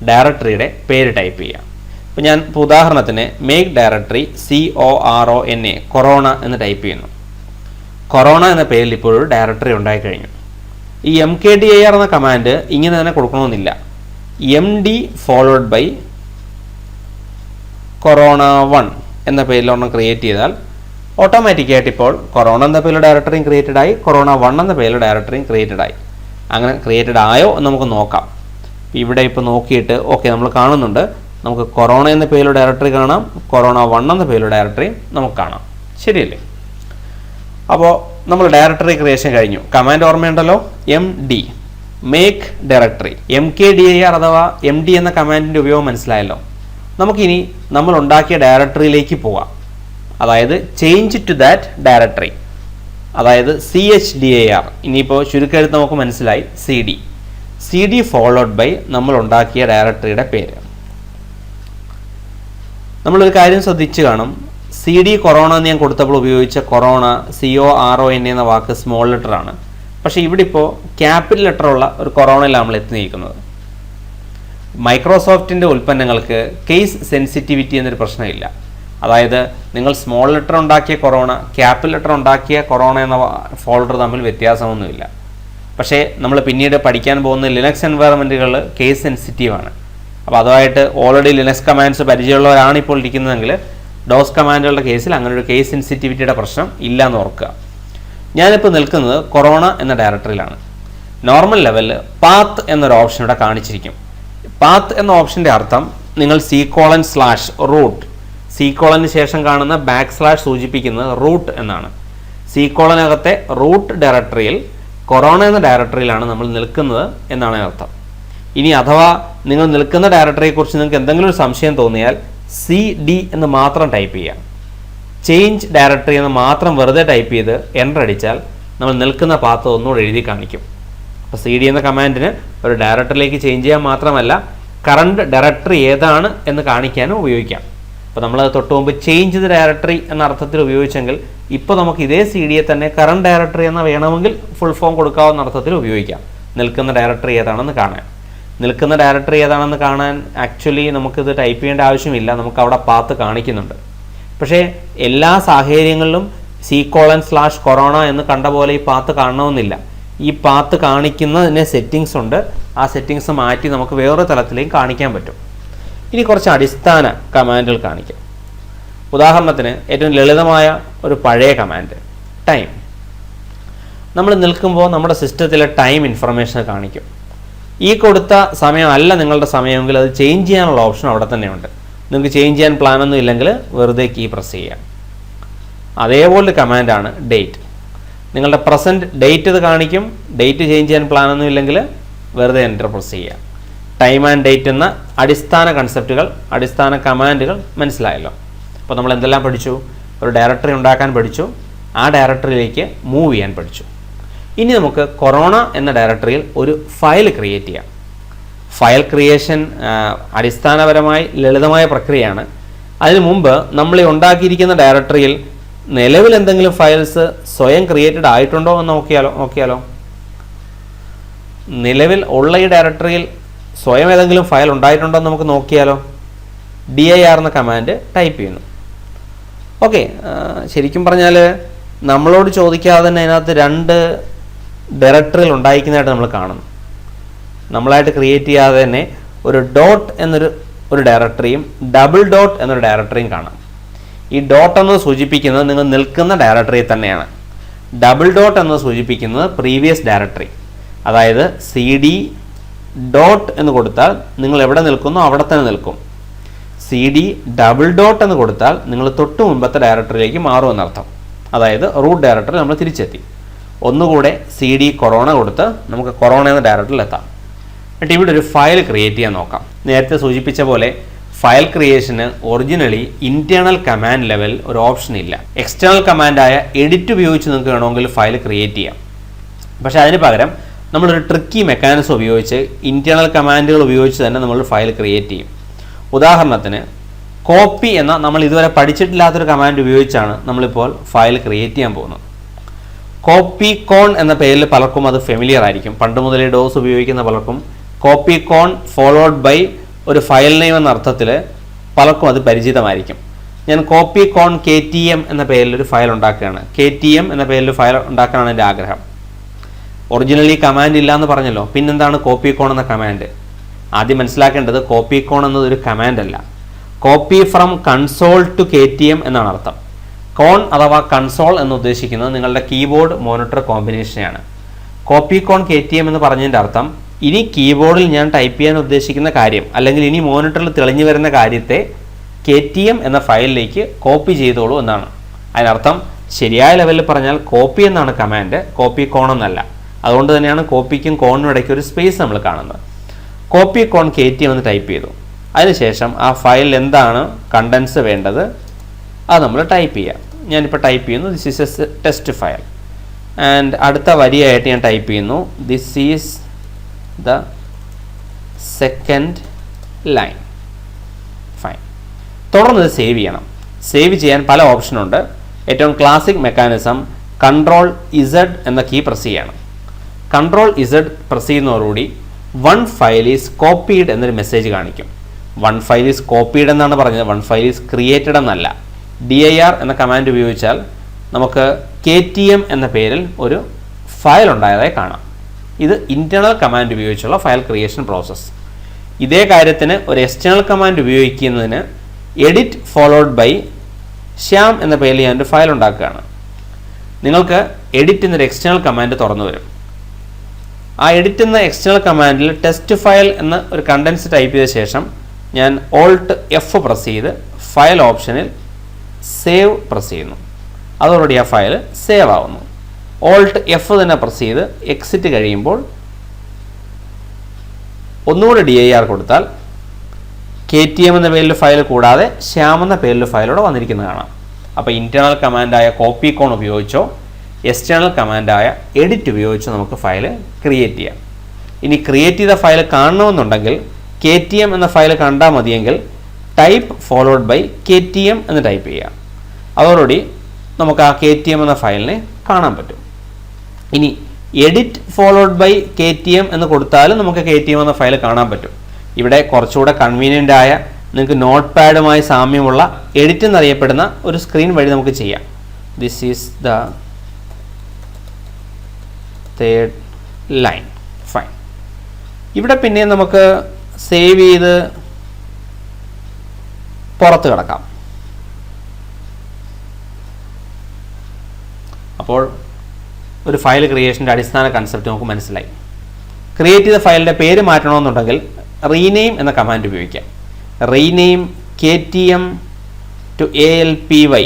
ഡയറക്ടറിയുടെ പേര് ടൈപ്പ് ചെയ്യുക. ഇപ്പോൾ ഞാൻ ഉദാഹരണത്തിന് മേക്ക് ഡയറക്ടറി CORONA കൊറോണ എന്ന് ടൈപ്പ് ചെയ്യുന്നു. കൊറോണ എന്ന പേരിൽ ഇപ്പോൾ ഒരു ഡയറക്ടറി ഉണ്ടായിക്കഴിഞ്ഞു. ഈ MKDIR എന്ന കമാൻഡ് ഇങ്ങനെ തന്നെ കൊടുക്കണമെന്നില്ല. MD ഫോളോഡ് ബൈ corona1 എന്ന പേരിൽ ഒരെണ്ണം ക്രിയേറ്റ് ചെയ്താൽ ഓട്ടോമാറ്റിക്കായിട്ട് ഇപ്പോൾ കൊറോണ എന്ന പേരിൽ ഡയറക്ടറിയും ക്രിയേറ്റഡ് ആയി, corona1 എന്ന പേരിൽ ഡയറക്ടറിയും ക്രിയേറ്റഡ് ആയി. അങ്ങനെ ക്രിയേറ്റഡ് ആയോ എന്ന് നമുക്ക് നോക്കാം. ഇവിടെ ഇപ്പോൾ നോക്കിയിട്ട് ഓക്കെ നമ്മൾ കാണുന്നുണ്ട് നമുക്ക് കൊറോണ എന്ന പേരിലുള്ള ഡയറക്ടറി കാണാം, കൊറോണ 1 എന്ന പേരിലുള്ള ഡയറക്ടറിയും നമുക്ക് കാണാം. ശരിയല്ലേ? അപ്പോൾ നമ്മൾ ഡയറക്ടറി ക്രിയേഷൻ കഴിഞ്ഞു. കമാൻഡ് ഓർമ്മയുണ്ടല്ലോ, MD മേക്ക് ഡയറക്ടറി. MKDIR അഥവാ MD എന്ന കമാൻഡിൻ്റെ ഉപയോഗം മനസ്സിലായല്ലോ. നമുക്കിനി നമ്മൾ ഉണ്ടാക്കിയ ഡയറക്ടറിയിലേക്ക് പോവാം. അതായത് ചേഞ്ച് ടു ദാറ്റ് ഡയറക്ടറി, അതായത് CHDIR. ഇനിയിപ്പോൾ ചുരുക്കെഴുത്ത് നമുക്ക് മനസ്സിലായി, CD ഫോളോഡ് ബൈ നമ്മൾ ഉണ്ടാക്കിയ ഡയറക്ടറിയുടെ പേര്. നമ്മളൊരു കാര്യം ശ്രദ്ധിച്ചു കാണും, CD കൊറോണ എന്ന് ഞാൻ കൊടുത്തപ്പോൾ ഉപയോഗിച്ച കൊറോണ CORON എന്ന വാക്ക് സ്മോൾ ലെറ്റർ ആണ്. പക്ഷേ ഇവിടെ ഇപ്പോൾ ക്യാപിറ്റൽ ലെറ്റർ ഉള്ള ഒരു കൊറോണയിലാണ് നമ്മൾ എത്തി നിൽക്കുന്നത്. മൈക്രോസോഫ്റ്റിൻ്റെ ഉൽപ്പന്നങ്ങൾക്ക് കേസ് സെൻസിറ്റിവിറ്റി എന്നൊരു പ്രശ്നമില്ല. അതായത് നിങ്ങൾ സ്മോൾ ലെറ്റർ ഉണ്ടാക്കിയ കൊറോണ, ക്യാപിറ്റൽ ലെറ്റർ ഉണ്ടാക്കിയ കൊറോണ എന്ന ഫോൾഡർ തമ്മിൽ വ്യത്യാസമൊന്നുമില്ല. പക്ഷേ നമ്മൾ പിന്നീട് പഠിക്കാൻ പോകുന്ന ലിനക്സ് എൻവയറമെൻറ്റുകൾ കേസ് സെൻസിറ്റീവാണ്. അപ്പോൾ അതുമായിട്ട് ഓൾറെഡി ലിനക്സ് കമാൻഡ്സ് പരിചയമുള്ളവരാണ് ഇപ്പോൾ ഇരിക്കുന്നതെങ്കിൽ ഡോസ് കമാൻഡുകളുടെ കേസിൽ അങ്ങനെ ഒരു കേസ് സെൻസിറ്റിവിറ്റിയുടെ പ്രശ്നം ഇല്ല എന്ന് ഓർക്കുക. ഞാനിപ്പോൾ നിൽക്കുന്നത് കൊറോണ എന്ന ഡയറക്ടറിയിലാണ്. നോർമൽ ലെവലിൽ പാത്ത് എന്നൊരു ഓപ്ഷൻ ഇവിടെ കാണിച്ചിരിക്കും. പാത്ത് എന്ന ഓപ്ഷൻ്റെ അർത്ഥം നിങ്ങൾ C:/root, C:/ന് ശേഷം കാണുന്ന / സൂചിപ്പിക്കുന്നത് റൂട്ട് എന്നാണ്. C:/അകത്തെ റൂട്ട് ഡയറക്ടറിയിൽ കൊറോണ എന്ന ഡയറക്ടറിയിലാണ് നമ്മൾ നിൽക്കുന്നത് എന്നാണ് അർത്ഥം. ഇനി അഥവാ നിങ്ങൾ നിൽക്കുന്ന ഡയറക്ടറിയെക്കുറിച്ച് നിങ്ങൾക്ക് എന്തെങ്കിലും ഒരു സംശയം തോന്നിയാൽ CD എന്ന് മാത്രം ടൈപ്പ് ചെയ്യാം. ചേഞ്ച് ഡയറക്ടറി എന്ന് മാത്രം വെറുതെ ടൈപ്പ് ചെയ്ത് എൻ്റർ അടിച്ചാൽ നമ്മൾ നിൽക്കുന്ന പാത്ത് ഒന്നുകൂടെ എഴുതി കാണിക്കും. അപ്പോൾ CD എന്ന കമാൻഡിന് ഒരു ഡയറക്ടറിയിലേക്ക് ചേഞ്ച് ചെയ്യാൻ മാത്രമല്ല കറണ്ട് ഡയറക്ടറി ഏതാണ് എന്ന് കാണിക്കാനും ഉപയോഗിക്കാം. അപ്പോൾ നമ്മൾ തൊട്ട് മുമ്പ് ചേഞ്ച് ദ ഡയറക്ടറി എന്ന അർത്ഥത്തിൽ ഉപയോഗിച്ചെങ്കിൽ ഇപ്പോൾ നമുക്ക് ഇതേ CD തന്നെ കറണ്ട് ഡയറക്ടറി എന്ന വേണമെങ്കിൽ ഫുൾ ഫോം കൊടുക്കാവുന്ന അർത്ഥത്തിൽ ഉപയോഗിക്കാം. നിൽക്കുന്ന ഡയറക്ടറി ഏതാണെന്ന് കാണാൻ. നിൽക്കുന്ന ഡയറക്ടറി ഏതാണെന്ന് കാണാൻ ആക്ച്വലി നമുക്കിത് ടൈപ്പ് ചെയ്യേണ്ട ആവശ്യമില്ല, നമുക്ക് അവിടെ പാത്ത് കാണിക്കുന്നുണ്ട്. പക്ഷേ എല്ലാ സാഹചര്യങ്ങളിലും C:/corona എന്ന് കണ്ട പോലെ ഈ പാത്ത് കാണണമെന്നില്ല. ഈ പാത്ത് കാണിക്കുന്നതിന് സെറ്റിങ്സ് ഉണ്ട്. ആ സെറ്റിങ്സ് മാറ്റി നമുക്ക് വേറൊരു തലത്തിലേക്ക് കാണിക്കാൻ പറ്റും. ഇനി കുറച്ച് അടിസ്ഥാന കമാൻഡുകൾ കാണിക്കാം. ഉദാഹരണത്തിന് ഏറ്റവും ലളിതമായ ഒരു പഴയ കമാൻഡ് ടൈം. നമ്മൾ നിൽക്കുമ്പോൾ നമ്മുടെ സിസ്റ്റത്തിലെ ടൈം ഇൻഫർമേഷൻ കാണിക്കും. ഈ കൊടുത്ത സമയമല്ല നിങ്ങളുടെ സമയമെങ്കിൽ അത് ചേഞ്ച് ചെയ്യാനുള്ള ഓപ്ഷൻ അവിടെ തന്നെയുണ്ട്. നിങ്ങൾക്ക് ചേഞ്ച് ചെയ്യാൻ പ്ലാനൊന്നും ഇല്ലെങ്കിൽ വെറുതെ കീ പ്രസ് ചെയ്യാം. അതേപോലെ കമാൻഡാണ് ഡേറ്റ്. നിങ്ങളുടെ പ്രസൻറ്റ് ഡേറ്റ് ഇത് കാണിക്കും. ഡേറ്റ് ചേഞ്ച് ചെയ്യാൻ പ്ലാനൊന്നും ഇല്ലെങ്കിൽ വെറുതെ എൻ്റർ പ്രസ് ചെയ്യാം. ടൈം ആൻഡ് ഡേറ്റ് എന്ന അടിസ്ഥാന കൺസെപ്റ്റുകൾ, അടിസ്ഥാന കമാൻഡുകൾ മനസ്സിലായല്ലോ. അപ്പോൾ നമ്മൾ എന്തെല്ലാം പഠിച്ചു? ഒരു ഡയറക്ടറി ഉണ്ടാക്കാൻ പഠിച്ചു, ആ ഡയറക്ടറിയിലേക്ക് മൂവ് ചെയ്യാൻ പഠിച്ചു. ഇനി നമുക്ക് കൊറോണ എന്ന ഡയറക്ടറിയിൽ ഒരു ഫയൽ ക്രിയേറ്റ് ചെയ്യാം. ഫയൽ ക്രിയേഷൻ അടിസ്ഥാനപരമായി ലളിതമായ പ്രക്രിയയാണ്. അതിനു മുമ്പ് നമ്മൾ ഉണ്ടാക്കിയിരിക്കുന്ന ഡയറക്ടറിയിൽ നിലവിൽ എന്തെങ്കിലും ഫയൽസ് സ്വയം ക്രിയേറ്റഡ് ആയിട്ടുണ്ടോ എന്ന് നോക്കിയാലോ. നിലവിൽ ഉള്ള ഈ ഡയറക്ടറിയിൽ സ്വയം ഏതെങ്കിലും ഫയൽ ഉണ്ടായിട്ടുണ്ടോ എന്ന് നമുക്ക് നോക്കിയാലോ. dir എന്ന കമാൻഡ് ടൈപ്പ് ചെയ്യുന്നു. ഓക്കെ, ശരിക്കും പറഞ്ഞാൽ നമ്മളോട് ചോദിക്കാതെ തന്നെ അതിനകത്ത് 2 ഡയറക്ടറികൾ ഉണ്ടായിരിക്കുന്നതായിട്ട് നമ്മൾ കാണുന്നു. നമ്മളായിട്ട് ക്രിയേറ്റ് ചെയ്യാതെ തന്നെ ഒരു ഡോട്ട് എന്നൊരു ഡയറക്ടറിയും ഡബിൾ ഡോട്ട് എന്നൊരു ഡയറക്ടറിയും കാണാം. ഈ ഡോട്ട് എന്നത് സൂചിപ്പിക്കുന്നത് നിങ്ങൾ നിൽക്കുന്ന ഡയറക്ടറി തന്നെയാണ്. ഡബിൾ ഡോട്ട് എന്നത് സൂചിപ്പിക്കുന്നത് പ്രീവിയസ് ഡയറക്ടറി. അതായത് CD ഡോട്ട് എന്ന് കൊടുത്താൽ നിങ്ങൾ എവിടെ നിൽക്കുന്നോ അവിടെ തന്നെ നിൽക്കും. CD ഡബിൾ ഡോട്ട് എന്ന് കൊടുത്താൽ നിങ്ങൾ തൊട്ട് മുമ്പത്തെ ഡയറക്ടറിയിലേക്ക് മാറുമെന്നർത്ഥം. അതായത് റൂട്ട് ഡയറക്ടറി നമ്മൾ തിരിച്ചെത്തി. ഒന്നുകൂടെ CD കൊറോണ കൊടുത്ത് നമുക്ക് കൊറോണ എന്ന ഡയറക്ടറിൽ എത്താം. എന്നിട്ട് ഇവിടെ ഒരു ഫയൽ ക്രിയേറ്റ് ചെയ്യാൻ നോക്കാം. നേരത്തെ സൂചിപ്പിച്ച പോലെ ഫയൽ ക്രിയേഷന് ഒറിജിനലി ഇൻറ്റേർണൽ കമാൻഡ് ലെവൽ ഒരു ഓപ്ഷൻ ഇല്ല. എക്സ്റ്റേണൽ കമാൻഡായ എഡിറ്റ് ഉപയോഗിച്ച് നിങ്ങൾക്ക് വേണമെങ്കിൽ ഫയൽ ക്രിയേറ്റ് ചെയ്യാം. പക്ഷേ അതിന് പകരം നമ്മളൊരു ട്രിക്കി മെക്കാനിസം ഉപയോഗിച്ച് ഇൻറ്റേർണൽ കമാൻഡുകൾ ഉപയോഗിച്ച് തന്നെ നമ്മൾ ഫയൽ ക്രിയേറ്റ് ചെയ്യും. ഉദാഹരണത്തിന് കോപ്പി എന്ന നമ്മൾ ഇതുവരെ പഠിച്ചിട്ടില്ലാത്തൊരു കമാൻഡ് ഉപയോഗിച്ചാണ് നമ്മളിപ്പോൾ ഫയൽ ക്രിയേറ്റ് ചെയ്യാൻ പോകുന്നത്. കോപ്പി കോൺ എന്ന പേരിൽ പലർക്കും അത് ഫെമിലിയർ ആയിരിക്കും. പണ്ട് മുതലേ ഡോസ് ഉപയോഗിക്കുന്ന പലർക്കും കോപ്പി കോൺ ഫോളോഡ് ബൈ ഒരു ഫയൽ നെയിം എന്ന അർത്ഥത്തിൽ പലർക്കും അത് പരിചിതമായിരിക്കും. ഞാൻ കോപ്പി കോൺ KTM എന്ന പേരിൽ ഒരു ഫയൽ ഉണ്ടാക്കുകയാണ്. KTM എന്ന പേരിൽ ഫയൽ ഉണ്ടാക്കാനാണ് എൻ്റെ ആഗ്രഹം. ഒറിജിനലി കമാൻഡ് ഇല്ല എന്ന് പറഞ്ഞല്ലോ, പിന്നെന്താണ് കോപ്പി കോൺ എന്ന കമാൻഡ്? ആദ്യം മനസ്സിലാക്കേണ്ടത് കോപ്പി കോൺ എന്നത് ഒരു കമാൻഡ് അല്ല. Copy from console to KTM എന്നാണ് അർത്ഥം. കോൺ അഥവാ കൺസോൾ എന്ന് ഉദ്ദേശിക്കുന്നത് നിങ്ങളുടെ കീബോർഡ് മോണിറ്റർ കോമ്പിനേഷനെയാണ്. കോപ്പി കോൺ KTM എന്ന് പറഞ്ഞതിൻ്റെ അർത്ഥം ഇനി കീബോർഡിൽ ഞാൻ ടൈപ്പ് ചെയ്യാൻ ഉദ്ദേശിക്കുന്ന കാര്യം അല്ലെങ്കിൽ ഇനി മോണിറ്ററിൽ തെളിഞ്ഞു വരുന്ന കാര്യത്തെ KTM എന്ന ഫയലിലേക്ക് കോപ്പി ചെയ്തോളൂ എന്നാണ്. അതിനർത്ഥം ശരിയായ ലെവലിൽ പറഞ്ഞാൽ കോപ്പി എന്നാണ് കമാൻഡ്, കോപ്പി കോൺ എന്നല്ല. അതുകൊണ്ട് തന്നെയാണ് കോപ്പിക്കും കോണിനും ഇടയ്ക്ക് ഒരു സ്പേസ് നമ്മൾ കാണുന്നത്. കോപ്പി കോൺ KTM എന്ന് ടൈപ്പ് ചെയ്തു. അതിനുശേഷം ആ ഫയലിൽ എന്താണ് കണ്ടൻസ് വേണ്ടത് അത് നമ്മൾ ടൈപ്പ് ചെയ്യാം. ഞാനിപ്പോൾ ടൈപ്പ് ചെയ്യുന്നു this is A test file and അടുത്ത വരിയായിട്ട് ഞാൻ ടൈപ്പ് ചെയ്യുന്നു this is the second line. Fine. തുടർന്ന് ഇത് സേവ് ചെയ്യണം. സേവ് ചെയ്യാൻ പല ഓപ്ഷനുണ്ട്. ഏറ്റവും ക്ലാസിക് മെക്കാനിസം Ctrl+Z എന്ന കീ പ്രസ് ചെയ്യണം. Ctrl+Z പ്രസ് ചെയ്യുന്നതോടുകൂടി വൺ ഫയൽ ഈസ് കോപ്പീഡ് എന്നൊരു മെസ്സേജ് കാണിക്കും. വൺ ഫയൽ ഈസ് കോപ്പീഡ് എന്നാണ് പറഞ്ഞത്, വൺ ഫയൽ ഈസ് ക്രിയേറ്റഡ് എന്നല്ല. dir എന്ന കമാൻഡ് ഉപയോഗിച്ചാൽ നമുക്ക് KTM എന്ന പേരിൽ ഒരു ഫയൽ ഉണ്ടായതായി കാണാം. ഇത് ഇൻറ്റേർണൽ കമാൻഡ് ഉപയോഗിച്ചുള്ള ഫയൽ ക്രിയേഷൻ പ്രോസസ്സ്. ഇതേ കാര്യത്തിന് ഒരു എക്സ്റ്റേണൽ കമാൻഡ് ഉപയോഗിക്കുന്നതിന് എഡിറ്റ് ഫോളോഡ് ബൈ ശ്യാം എന്ന പേരിൽ ഞാനൊരു ഫയൽ ഉണ്ടാക്കുകയാണ്. നിങ്ങൾക്ക് എഡിറ്റ് എന്നൊരു എക്സ്റ്റേണൽ കമാൻഡ് തുറന്നു വരും. ആ എഡിറ്റ് എന്ന എക്സ്റ്റേണൽ കമാൻഡിൽ ടെസ്റ്റ് ഫയൽ എന്ന ഒരു കണ്ടൻസ് ടൈപ്പ് ചെയ്ത ശേഷം ഞാൻ Alt+F പ്രസ് ചെയ്ത് ഫയൽ ഓപ്ഷനിൽ സേവ് പ്രസ് ചെയ്യുന്നു. അതോടുകൂടി ആ ഫയൽ സേവ് ആവുന്നു. Alt+F തന്നെ പ്രസ് ചെയ്ത് എക്സിറ്റ് കഴിയുമ്പോൾ ഒന്നുകൂടി dir കൊടുത്താൽ KTM എന്ന പേരിൽ ഫയൽ കൂടാതെ ശ്യാം എന്ന പേരിൽ ഫയലോടെ വന്നിരിക്കുന്നത് കാണാം. അപ്പോൾ ഇൻറ്റേർണൽ കമാൻഡായ കോപ്പി കോൺ ഉപയോഗിച്ചോ എക്സ്റ്റേണൽ കമാൻഡായ എഡിറ്റ് ഉപയോഗിച്ചോ നമുക്ക് ഫയൽ ക്രിയേറ്റ് ചെയ്യാം. ഇനി ക്രിയേറ്റ് ചെയ്ത ഫയൽ കാണണമെന്നുണ്ടെങ്കിൽ KTM എന്ന ഫയൽ കണ്ടാൽ മതിയെങ്കിൽ ടൈപ്പ് ഫോളോഡ് ബൈ KTM എന്ന് ടൈപ്പ് ചെയ്യാം. അതോടുകൂടി നമുക്ക് ആ KTM എന്ന ഫയലിനെ കാണാൻ പറ്റും. ഇനി എഡിറ്റ് ഫോളോഡ് ബൈ KTM എന്ന് കൊടുത്താലും നമുക്ക് KTM എന്ന ഫയൽ കാണാൻ പറ്റും. ഇവിടെ കുറച്ചുകൂടെ കൺവീനിയൻ്റ് ആയ നിങ്ങൾക്ക് നോട്ട് പാഡുമായി സാമ്യമുള്ള എഡിറ്റ് എന്നറിയപ്പെടുന്ന ഒരു സ്ക്രീൻ വഴി നമുക്ക് ചെയ്യാം. This is the third line. Fine. ഇവിടെ പിന്നെ നമുക്ക് സേവ് ചെയ്ത് പുറത്ത് കിടക്കാം. അപ്പോൾ ഒരു ഫയൽ ക്രിയേഷൻ്റെ അടിസ്ഥാന കൺസെപ്റ്റ് നമുക്ക് മനസ്സിലായി. ക്രിയേറ്റ് ചെയ്ത ഫയലിൻ്റെ പേര് മാറ്റണമെന്നുണ്ടെങ്കിൽ റീനെയിം എന്ന കമാൻഡ് ഉപയോഗിക്കാം. റീനെയിം KTM to ALPY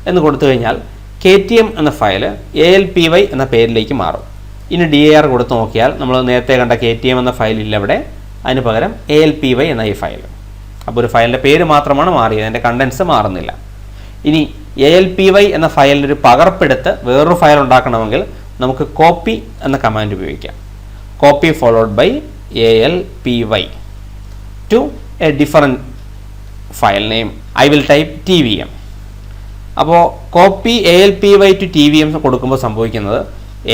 എന്ന് കൊടുത്തു കഴിഞ്ഞാൽ KTM എന്ന ഫയൽ ALPY എന്ന പേരിലേക്ക് മാറും. ഇനി dir കൊടുത്ത് നോക്കിയാൽ നമ്മൾ നേരത്തെ കണ്ട KTM എന്ന ഫയൽ ഇല്ല ഇവിടെ, അതിന് പകരം ALPY എന്ന ഈ ഫയൽ. അപ്പോൾ ഒരു ഫയലിൻ്റെ പേര് മാത്രമാണ് മാറിയത്, അതിൻ്റെ കണ്ടൻസ് മാറുന്നില്ല. ഇനി ALPY എന്ന ഫയലിൻ്റെ ഒരു പകർപ്പെടുത്ത് വേറൊരു ഫയൽ ഉണ്ടാക്കണമെങ്കിൽ നമുക്ക് കോപ്പി എന്ന കമാൻഡ് ഉപയോഗിക്കാം. Copy followed by ALPY to a different file name. I will type TVM. അപ്പോൾ കോപ്പി ALPY to TVM കൊടുക്കുമ്പോൾ സംഭവിക്കുന്നത്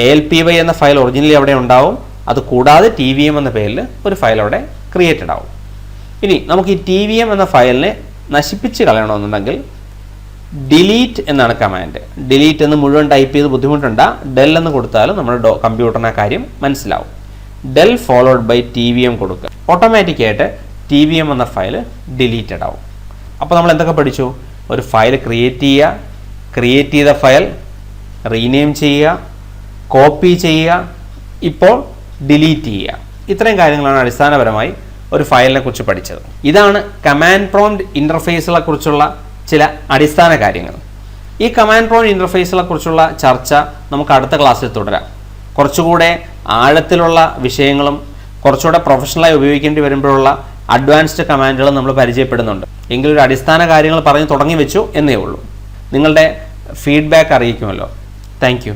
ALPY എന്ന ഫയൽ ഒറിജിനലി അവിടെ ഉണ്ടാവും, അത് കൂടാതെ TVM എന്ന പേരിൽ ഒരു ഫയൽ അവിടെ ക്രിയേറ്റഡ് ആവും. ഇനി നമുക്ക് ഈ TVM എന്ന ഫയലിനെ നശിപ്പിച്ച് കളയണമെന്നുണ്ടെങ്കിൽ ഡിലീറ്റ് എന്നാണ് കമാൻഡ്. ഡിലീറ്റ് എന്ന് മുഴുവൻ ടൈപ്പ് ചെയ്ത് ബുദ്ധിമുട്ടുണ്ട്, ഡെൽ എന്ന് കൊടുത്താലും നമ്മുടെ കമ്പ്യൂട്ടറിന് ആ കാര്യം മനസ്സിലാവും. ഡെൽ ഫോളോഡ് ബൈ TVM കൊടുക്കുക. ഓട്ടോമാറ്റിക്കായിട്ട് TVM എന്ന ഫയൽ ഡിലീറ്റഡ് ആവും. അപ്പോൾ നമ്മൾ എന്തൊക്കെ പഠിച്ചു? ഒരു ഫയൽ ക്രിയേറ്റ് ചെയ്യുക, ക്രിയേറ്റ് ചെയ്ത ഫയൽ റീനെയിം ചെയ്യുക, കോപ്പി ചെയ്യുക, ഇപ്പോൾ ഡിലീറ്റ് ചെയ്യുക. ഇത്രയും കാര്യങ്ങളാണ് അടിസ്ഥാനപരമായി ഒരു ഫയലിനെ കുറിച്ച് പഠിച്ചത്. ഇതാണ് കമാൻഡ് പ്രോംപ്റ്റ് ഇൻ്റർഫേസുകളെ കുറിച്ചുള്ള ചില അടിസ്ഥാന കാര്യങ്ങൾ. ഈ കമാൻഡ് പ്രോംപ്റ്റ് ഇൻ്റർഫേസുകളെ കുറിച്ചുള്ള ചർച്ച നമുക്ക് അടുത്ത ക്ലാസ്സിൽ തുടരാം. കുറച്ചുകൂടെ ആഴത്തിലുള്ള വിഷയങ്ങളും കുറച്ചുകൂടെ പ്രൊഫഷണലായി ഉപയോഗിക്കേണ്ടി വരുമ്പോഴുള്ള അഡ്വാൻസ്ഡ് കമാൻഡുകൾ നമ്മൾ പരിചയപ്പെടുന്നുണ്ട്. എങ്കിലൊരു അടിസ്ഥാന കാര്യങ്ങൾ പറഞ്ഞു തുടങ്ങി വെച്ചു എന്നേ ഉള്ളൂ. നിങ്ങളുടെ ഫീഡ്ബാക്ക് അറിയിക്കുമല്ലോ. Thank you.